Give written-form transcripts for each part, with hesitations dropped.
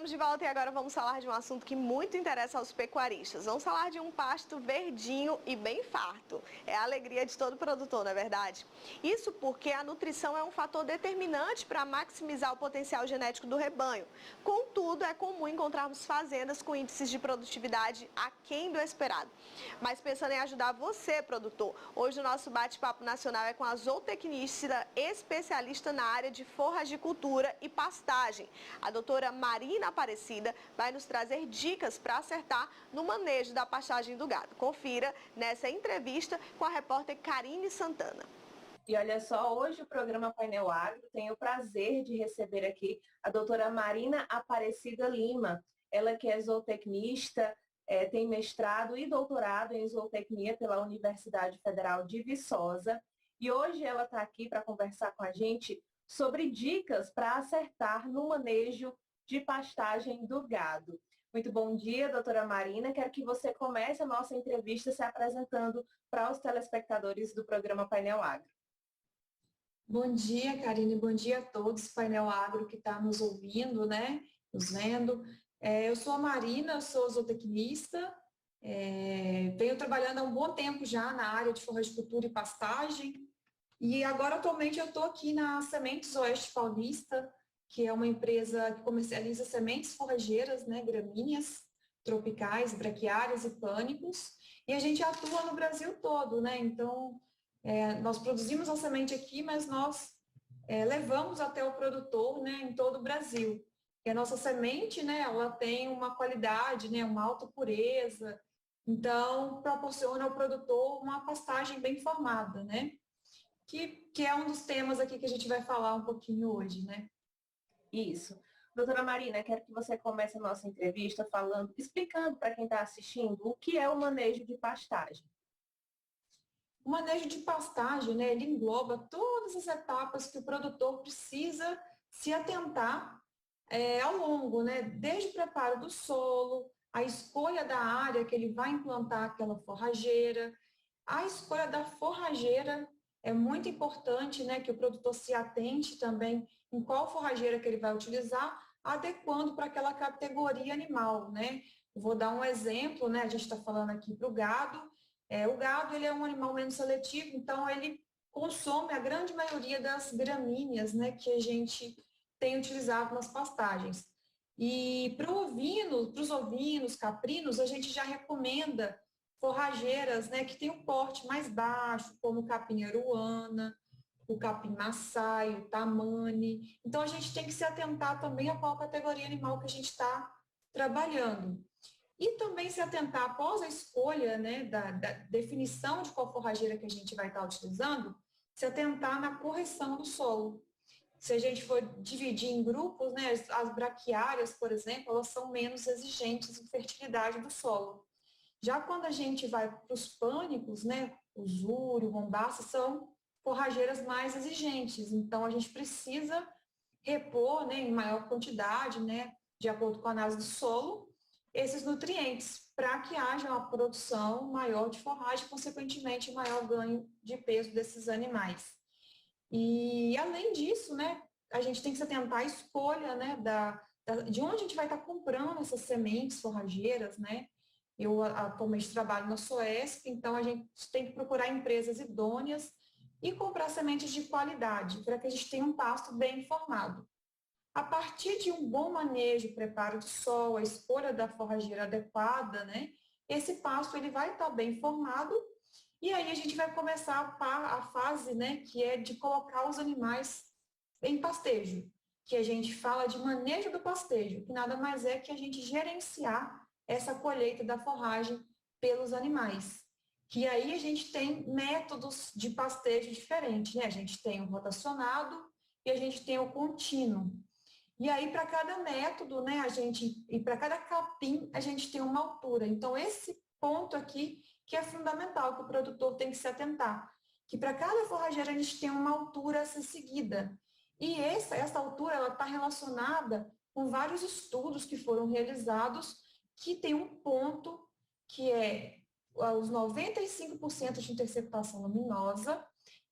Estamos de volta e agora vamos falar de um assunto que muito interessa aos pecuaristas. Vamos falar de um pasto verdinho e bem farto. É a alegria de todo produtor, não é verdade? Isso porque a nutrição é um fator determinante para maximizar o potencial genético do rebanho. Contudo, é comum encontrarmos fazendas com índices de produtividade aquém do esperado. Mas pensando em ajudar você, produtor, hoje o nosso bate-papo nacional é com a zootecnista especialista na área de forragicultura e pastagem. A doutora Marina Aparecida vai nos trazer dicas para acertar no manejo da pastagem do gado. Confira nessa entrevista com a repórter Karine Santana. E olha só, hoje o programa Painel Agro tem o prazer de receber aqui a doutora Marina Aparecida Lima. Ela que é zootecnista, tem mestrado e doutorado em zootecnia pela Universidade Federal de Viçosa. E hoje ela está aqui para conversar com a gente sobre dicas para acertar no manejo de pastagem do gado. Muito bom dia, doutora Marina. Quero que você comece a nossa entrevista se apresentando para os telespectadores do programa Painel Agro. Bom dia, Karine. Bom dia a todos, Painel Agro que está nos ouvindo, né? Nos vendo. Eu sou a Marina, sou zootecnista, venho trabalhando há um bom tempo já na área de forragicultura e pastagem, e agora atualmente eu estou aqui na Sementes Oeste Paulista, que é uma empresa que comercializa sementes forrageiras, né, gramíneas, tropicais, braquiárias e pânicos, e a gente atua no Brasil todo, né? Então, nós produzimos a semente aqui, mas nós levamos até o produtor, né, em todo o Brasil. E a nossa semente, né, ela tem uma qualidade, né, uma alta pureza, então proporciona ao produtor uma pastagem bem formada, né, que é um dos temas aqui que a gente vai falar um pouquinho hoje, né. Isso. Doutora Marina, quero que você comece a nossa entrevista explicando para quem está assistindo o que é o manejo de pastagem. O manejo de pastagem, né, ele engloba todas as etapas que o produtor precisa se atentar ao longo, né, desde o preparo do solo, a escolha da área que ele vai implantar aquela forrageira, a escolha da forrageira é muito importante, né, que o produtor se atente também em qual forrageira que ele vai utilizar, adequando para aquela categoria animal, né. Vou dar um exemplo, né, a gente está falando aqui para o gado. O gado ele é um animal menos seletivo, então ele consome a grande maioria das gramíneas, né, que a gente tem utilizado nas pastagens. E para os ovinos, caprinos, a gente já recomenda forrageiras, né, que tem um porte mais baixo, como o capim aruana, o capim maçai, o tamane. Então, a gente tem que se atentar também a qual categoria animal que a gente está trabalhando. E também se atentar, após a escolha, né, da definição de qual forrageira que a gente vai estar utilizando, se atentar na correção do solo. Se a gente for dividir em grupos, né, as braquiárias, por exemplo, elas são menos exigentes em fertilidade do solo. Já quando a gente vai para os pânicos, né, o zúrio, o mombaça, são forrageiras mais exigentes. Então, a gente precisa repor, né, em maior quantidade, né, de acordo com a análise do solo, esses nutrientes, para que haja uma produção maior de forragem, consequentemente, maior ganho de peso desses animais. E, além disso, né, a gente tem que se atentar à escolha, né, de onde a gente vai estar comprando essas sementes forrageiras, né. Eu atualmente trabalho na Soesc, então a gente tem que procurar empresas idôneas e comprar sementes de qualidade, para que a gente tenha um pasto bem formado. A partir de um bom manejo, preparo do solo, a escolha da forrageira adequada, né, esse pasto ele vai estar bem formado, e aí a gente vai começar a fase, né, que é de colocar os animais em pastejo, que a gente fala de manejo do pastejo, que nada mais é que a gente gerenciar essa colheita da forragem pelos animais. Que aí a gente tem métodos de pastejo diferentes, né? A gente tem o rotacionado e a gente tem o contínuo. E aí, para cada método, né, e para cada capim, a gente tem uma altura. Então, esse ponto aqui que é fundamental, que o produtor tem que se atentar. Que para cada forrageira a gente tem uma altura a ser seguida. E essa altura ela está relacionada com vários estudos que foram realizados, que tem um ponto que é os 95% de interceptação luminosa,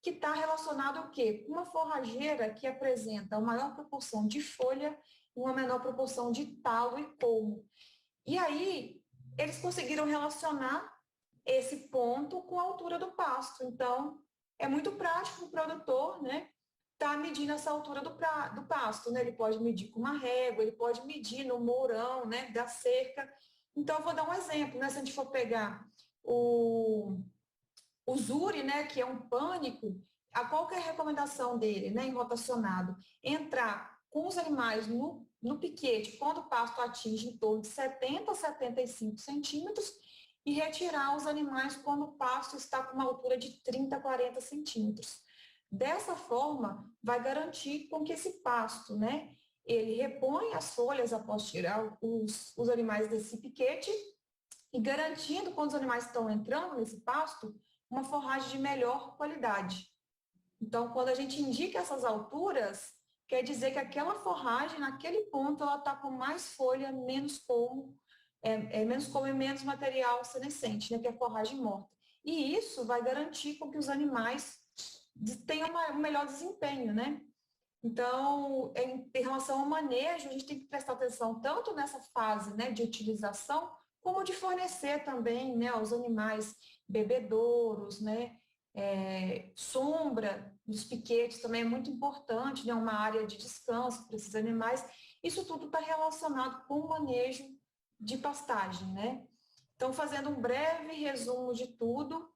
que está relacionado ao quê? Uma forrageira que apresenta a maior proporção de folha uma menor proporção de talo e colmo. E aí, eles conseguiram relacionar esse ponto com a altura do pasto. Então, é muito prático para o produtor, né? Tá medindo essa altura do pasto, né? Ele pode medir com uma régua, ele pode medir no mourão, né? Da cerca. Então, eu vou dar um exemplo, né? Se a gente for pegar o Zuri, né? Que é um pânico, qual que é a recomendação dele, né? Em rotacionado? Entrar com os animais no piquete, quando o pasto atinge em torno de 70 a 75 centímetros, e retirar os animais quando o pasto está com uma altura de 30 a 40 centímetros. Dessa forma, vai garantir com que esse pasto, né, ele repõe as folhas após tirar os animais desse piquete e garantindo, quando os animais estão entrando nesse pasto, uma forragem de melhor qualidade. Então, quando a gente indica essas alturas, quer dizer que aquela forragem, naquele ponto, ela está com mais folha, menos como, menos como e menos material senescente, né, que é a forragem morta. E isso vai garantir com que os animais tenham um melhor desempenho, né? Então, em relação ao manejo, a gente tem que prestar atenção tanto nessa fase, né, de utilização, como de fornecer também, né, aos animais bebedouros, né, sombra dos piquetes também é muito importante, né, uma área de descanso para esses animais. Isso tudo está relacionado com o manejo de pastagem, né? Então, fazendo um breve resumo de tudo,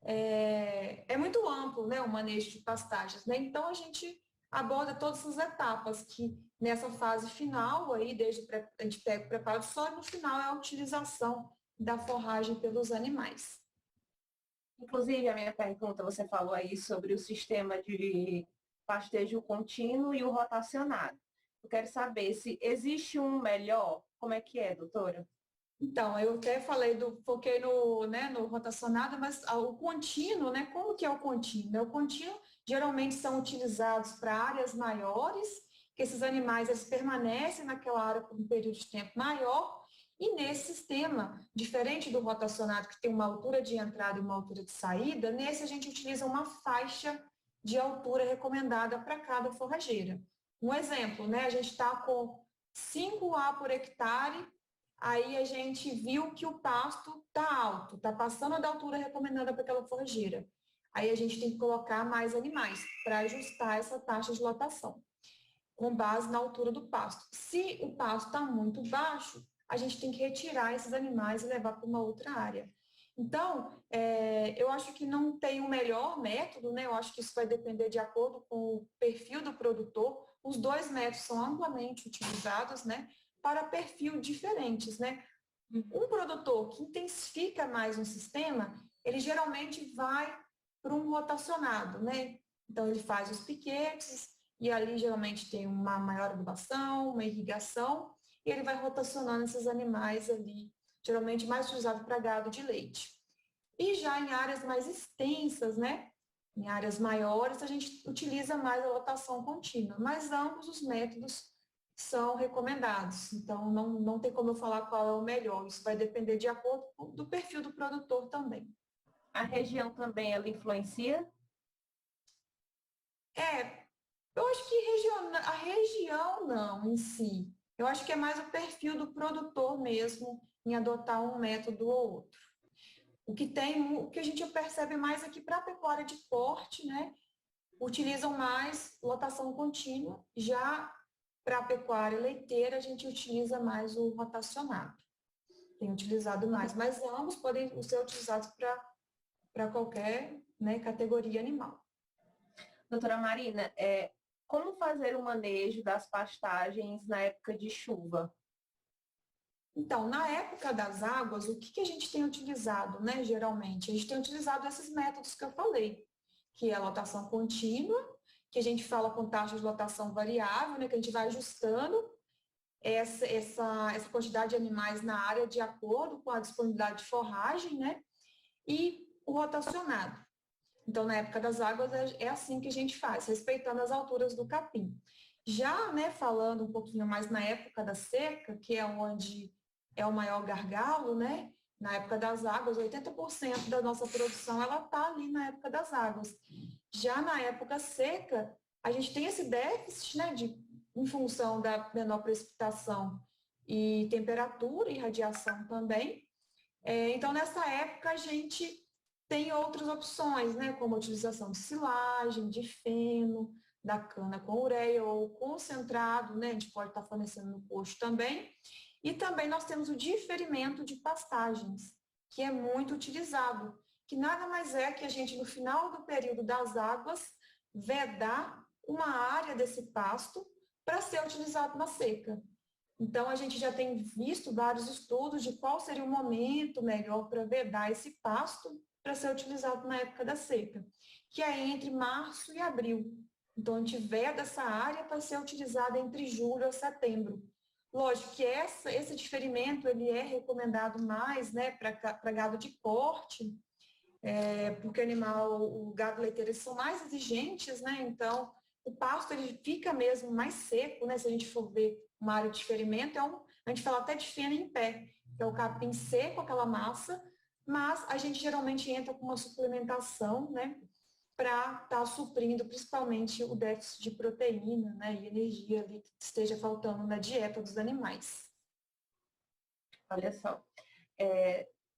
é muito amplo, né, o manejo de pastagens, né? Então, a gente aborda todas essas etapas que nessa fase final, aí, desde a gente pega o preparo do solo, no final é a utilização da forragem pelos animais. Inclusive, a minha pergunta, você falou aí sobre o sistema de pastejo contínuo e o rotacionado. Eu quero saber se existe um melhor. Como é que é, doutora? Então, eu até foquei no rotacionado, mas o contínuo, né? Como que é o contínuo? O contínuo geralmente são utilizados para áreas maiores, que esses animais eles permanecem naquela área por um período de tempo maior, e nesse sistema, diferente do rotacionado, que tem uma altura de entrada e uma altura de saída, nesse a gente utiliza uma faixa de altura recomendada para cada forrageira. Um exemplo, né? A gente está com 5 A por hectare. Aí a gente viu que o pasto está alto, está passando da altura recomendada para aquela forrageira. Aí a gente tem que colocar mais animais para ajustar essa taxa de lotação, com base na altura do pasto. Se o pasto está muito baixo, a gente tem que retirar esses animais e levar para uma outra área. Então, eu acho que não tem o melhor método, né? Eu acho que isso vai depender de acordo com o perfil do produtor. Os dois métodos são amplamente utilizados, né? Para perfil diferentes, né? Um produtor que intensifica mais um sistema, ele geralmente vai para um rotacionado, né? Então, ele faz os piquetes e ali geralmente tem uma maior adubação, uma irrigação, e ele vai rotacionando esses animais ali, geralmente mais utilizado para gado de leite. E já em áreas mais extensas, né? Em áreas maiores, a gente utiliza mais a rotação contínua, mas ambos os métodos são recomendados. Então, não tem como eu falar qual é o melhor. Isso vai depender de acordo do perfil do produtor também. A região também, ela influencia? Eu acho que a região não, em si. Eu acho que é mais o perfil do produtor mesmo em adotar um método ou outro. O que a gente percebe mais aqui para a pecuária de corte, né? Utilizam mais lotação contínua, já para a pecuária leiteira, a gente utiliza mais o rotacionado. Tem utilizado mais, mas ambos podem ser utilizados para qualquer, né, categoria animal. Doutora Marina, como fazer o manejo das pastagens na época de chuva? Então, na época das águas, o que a gente tem utilizado, né, geralmente? A gente tem utilizado esses métodos que eu falei, que é a lotação contínua, que a gente fala com taxa de lotação variável, né, que a gente vai ajustando essa quantidade de animais na área de acordo com a disponibilidade de forragem, né, e o rotacionado. Então, na época das águas, é assim que a gente faz, respeitando as alturas do capim. Já, né, falando um pouquinho mais na época da seca, que é onde é o maior gargalo, né, na época das águas, 80% da nossa produção, ela está ali na época das águas. Já na época seca, a gente tem esse déficit, né, em função da menor precipitação e temperatura e radiação também. Então, nessa época, a gente tem outras opções, né, como a utilização de silagem, de feno, da cana com ureia ou concentrado, né, a gente pode estar fornecendo no posto também. E também nós temos o diferimento de pastagens, que é muito utilizado, que nada mais é que a gente, no final do período das águas, vedar uma área desse pasto para ser utilizado na seca. Então, a gente já tem visto vários estudos de qual seria o momento melhor para vedar esse pasto para ser utilizado na época da seca, que é entre março e abril. Então, a gente veda essa área para ser utilizada entre julho a setembro. Lógico que esse diferimento ele é recomendado mais, né, para gado de corte, porque o gado leiteiro, eles são mais exigentes, né, então o pasto ele fica mesmo mais seco, né, se a gente for ver uma área de diferimento, a gente fala até de feno em pé, que é o capim seco, aquela massa, mas a gente geralmente entra com uma suplementação, né, para estar suprindo principalmente o déficit de proteína, né, e energia ali que esteja faltando na dieta dos animais. Olha só,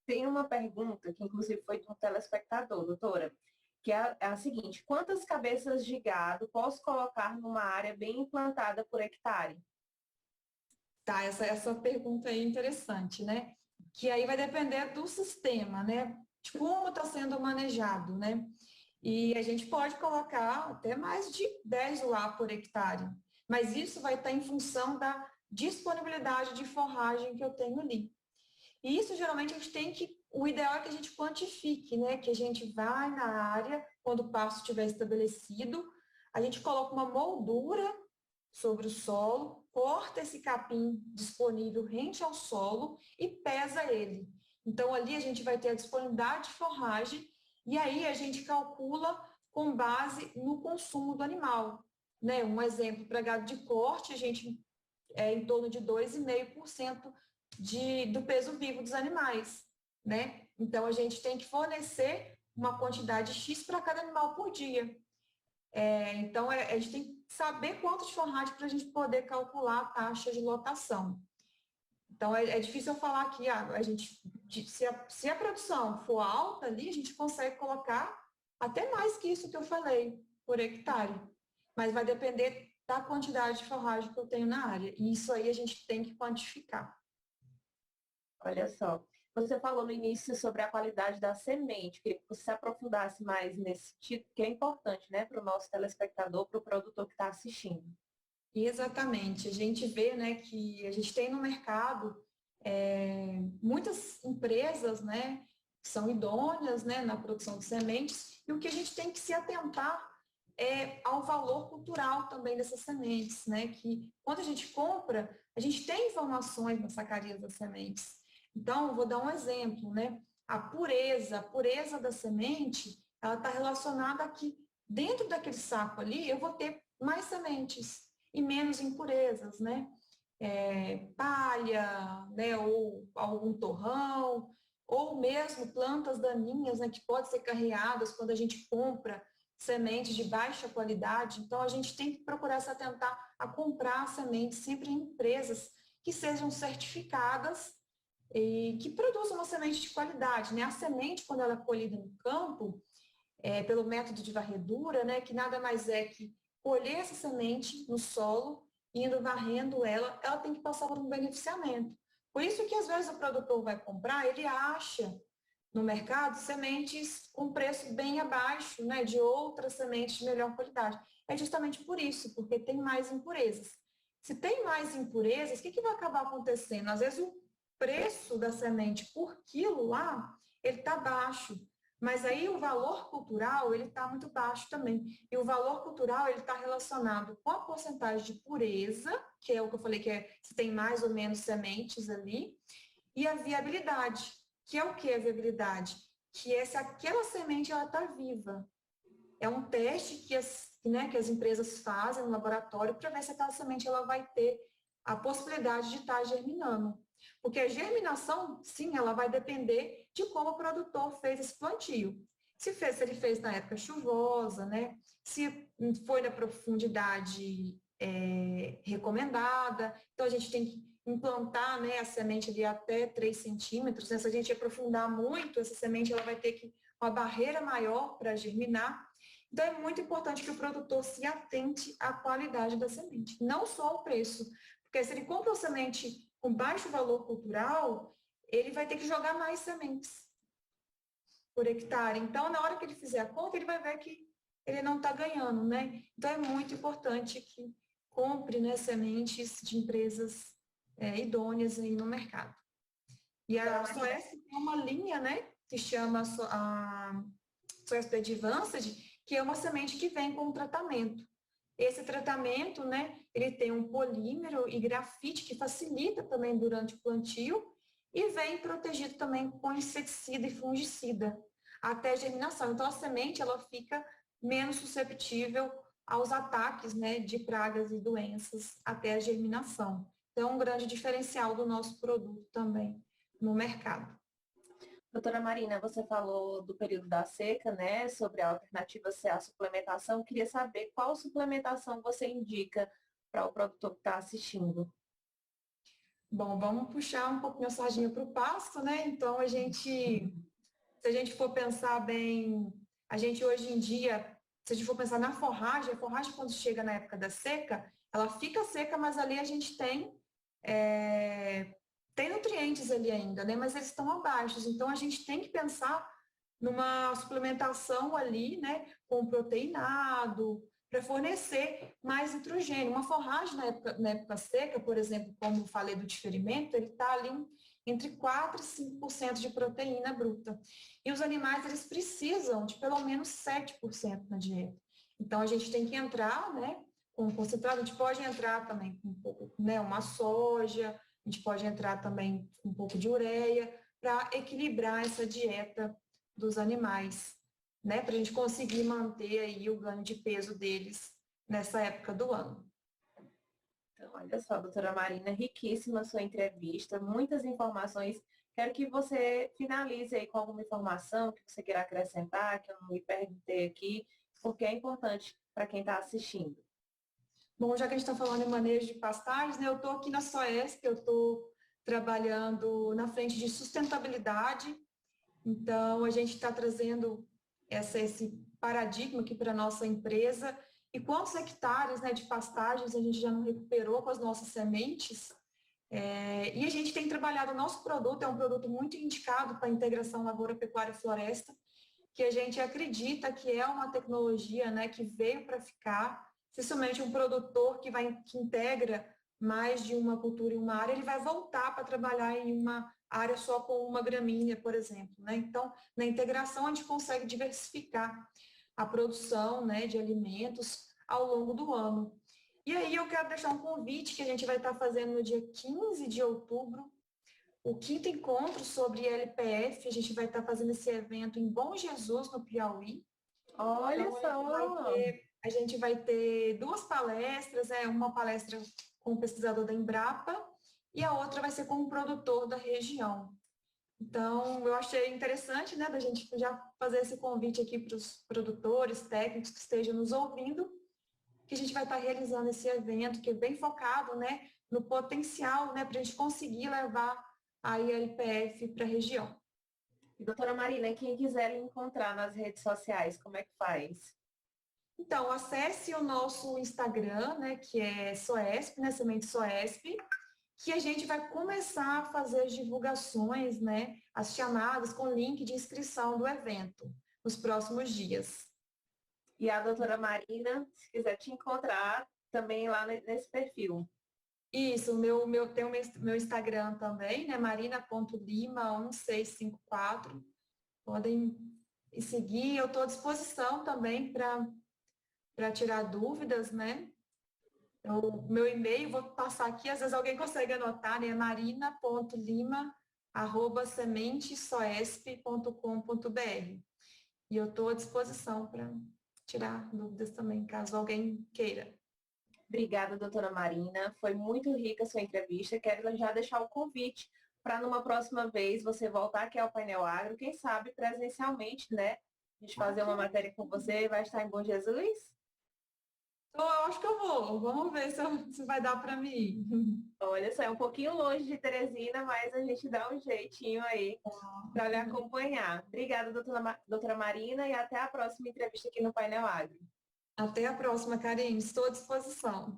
tem uma pergunta que inclusive foi de um telespectador, doutora, que é a seguinte: quantas cabeças de gado posso colocar numa área bem implantada por hectare? Tá, essa pergunta aí é interessante, né? Que aí vai depender do sistema, né? De como está sendo manejado, né? E a gente pode colocar até mais de 10 UA por hectare, mas isso vai estar em função da disponibilidade de forragem que eu tenho ali. E isso geralmente a gente tem o ideal é que a gente quantifique, né? Que a gente vai na área, quando o pasto estiver estabelecido, a gente coloca uma moldura sobre o solo, corta esse capim disponível rente ao solo e pesa ele. Então, ali a gente vai ter a disponibilidade de forragem e aí a gente calcula com base no consumo do animal. Né? Um exemplo, para gado de corte, a gente é em torno de 2,5% do peso vivo dos animais. Né? Então, a gente tem que fornecer uma quantidade X para cada animal por dia. Então, a gente tem que saber quanto de forragem para a gente poder calcular a taxa de lotação. Então, é difícil eu falar aqui, se a produção for alta ali, a gente consegue colocar até mais que isso que eu falei, por hectare. Mas vai depender da quantidade de forragem que eu tenho na área. E isso aí a gente tem que quantificar. Olha só, você falou no início sobre a qualidade da semente, queria que você se aprofundasse mais nesse título, que é importante, né, para o nosso telespectador, para o produtor que está assistindo. Exatamente. A gente vê, né, que a gente tem no mercado muitas empresas, né, que são idôneas, né, na produção de sementes, e o que a gente tem que se atentar é ao valor cultural também dessas sementes, né, que quando a gente compra, a gente tem informações nas sacarias das sementes. Então, eu vou dar um exemplo, né, a pureza da semente, ela está relacionada a que dentro daquele saco ali, eu vou ter mais sementes e menos impurezas, né? Palha, né? Ou algum torrão, ou mesmo plantas daninhas, né? Que podem ser carreadas quando a gente compra sementes de baixa qualidade. Então, a gente tem que procurar se atentar a comprar sementes sempre em empresas que sejam certificadas e que produzam uma semente de qualidade, né? A semente, quando ela é colhida no campo, pelo método de varredura, né? Que nada mais é que colher essa semente no solo, indo varrendo ela tem que passar por um beneficiamento. Por isso que às vezes o produtor vai comprar, ele acha no mercado sementes com preço bem abaixo, né, de outras sementes de melhor qualidade. É justamente por isso, porque tem mais impurezas. Se tem mais impurezas, o que vai acabar acontecendo? Às vezes o preço da semente por quilo lá, ele está baixo. Mas aí o valor cultural, ele está muito baixo também. E o valor cultural, ele está relacionado com a porcentagem de pureza, que é o que eu falei, que é se tem mais ou menos sementes ali, e a viabilidade, que é o que a viabilidade? Que é se aquela semente está viva. É um teste que as empresas fazem no laboratório para ver se aquela semente ela vai ter a possibilidade de estar germinando. Porque a germinação, sim, ela vai depender de como o produtor fez esse plantio. Se ele fez na época chuvosa, né? Se foi na profundidade recomendada. Então, a gente tem que implantar, né, a semente ali até 3 centímetros. Né? Se a gente aprofundar muito, essa semente ela vai ter uma barreira maior para germinar. Então, é muito importante que o produtor se atente à qualidade da semente, não só ao preço. Porque se ele compra uma semente com baixo valor cultural, ele vai ter que jogar mais sementes por hectare. Então, na hora que ele fizer a conta, ele vai ver que ele não está ganhando, né? Então, é muito importante que compre, né, sementes de empresas idôneas aí no mercado. E a Soesc tem uma linha, né, que chama a Soesc Advanced, que é uma semente que vem com um tratamento. Esse tratamento, né, ele tem um polímero e grafite que facilita também durante o plantio e vem protegido também com inseticida e fungicida até a germinação. Então, a semente ela fica menos susceptível aos ataques, né, de pragas e doenças até a germinação. Então, é um grande diferencial do nosso produto também no mercado. Doutora Marina, você falou do período da seca, né, sobre a alternativa ser a suplementação. Queria saber qual suplementação você indica para o produtor que está assistindo. Bom, vamos puxar um pouquinho a sardinha para o pasto, né? Então, se a gente for pensar bem, a gente hoje em dia, se a gente for pensar na forragem, a forragem quando chega na época da seca, ela fica seca, mas ali a gente tem nutrientes ali ainda, né? Mas eles estão abaixo. Então, a gente tem que pensar numa suplementação ali, né? Com proteinado, para fornecer mais nitrogênio. Uma forragem na época seca, por exemplo, como eu falei do diferimento, ele está ali entre 4% e 5% de proteína bruta. E os animais, eles precisam de pelo menos 7% na dieta. Então, a gente tem que entrar, né? Com concentrado, a gente pode entrar também com um pouco, né? Uma soja, a gente pode entrar também com um pouco de ureia, para equilibrar essa dieta dos animais, né? Para a gente conseguir manter aí o ganho de peso deles nessa época do ano. Então, olha só, doutora Marina, riquíssima a sua entrevista, muitas informações. Quero que você finalize aí com alguma informação que você queira acrescentar, que eu não me perguntei aqui, porque é importante para quem está assistindo. Bom, já que a gente está falando em manejo de pastagens, né, eu estou aqui na Soesc, eu estou trabalhando na frente de sustentabilidade. Então, a gente está trazendo esse paradigma aqui para a nossa empresa. E quantos hectares, né, de pastagens a gente já não recuperou com as nossas sementes? E a gente tem trabalhado, o nosso produto é um produto muito indicado para a integração lavoura-pecuária-floresta, que a gente acredita que é uma tecnologia, né, que veio para ficar. Especialmente um produtor que integra mais de uma cultura em uma área, ele vai voltar para trabalhar em uma área só com uma gramínea, por exemplo. Né? Então, na integração, a gente consegue diversificar a produção, né, de alimentos ao longo do ano. E aí eu quero deixar um convite que a gente vai estar fazendo no dia 15 de outubro, o 5º encontro sobre LPF. A gente vai estar fazendo esse evento em Bom Jesus, no Piauí. Olha só! A gente vai ter 2 palestras, uma palestra com o pesquisador da Embrapa e a outra vai ser com o produtor da região. Então, eu achei interessante, né, da gente já fazer esse convite aqui para os produtores, técnicos que estejam nos ouvindo, que a gente vai estar realizando esse evento, que é bem focado, né, no potencial, né, para a gente conseguir levar a ILPF para a região. E, doutora Marina, quem quiser lhe encontrar nas redes sociais, como é que faz? Então, acesse o nosso Instagram, né, que é Soesp, né, Semente Soesp, que a gente vai começar a fazer as divulgações, né, as chamadas com link de inscrição do evento nos próximos dias. E a doutora Marina, se quiser te encontrar, também lá nesse perfil. Isso, tem o meu Instagram também, né, marina.lima1654. Podem seguir, eu estou à disposição também para tirar dúvidas, né? O meu e-mail, vou passar aqui, às vezes alguém consegue anotar, né? marina.lima@sementesoesp.com.br. E eu estou à disposição para tirar dúvidas também, caso alguém queira. Obrigada, doutora Marina. Foi muito rica a sua entrevista. Quero já deixar o convite para numa próxima vez você voltar aqui ao Painel Agro, quem sabe presencialmente, né? A gente fazer uma matéria com você. Vai estar em Bom Jesus? Estou acho que eu vou. Vamos ver se vai dar para mim ir. Olha só, é um pouquinho longe de Teresina, mas a gente dá um jeitinho aí para lhe acompanhar. Obrigada, doutora Marina, e até a próxima entrevista aqui no Painel Agro. Até a próxima, Karine. Estou à disposição.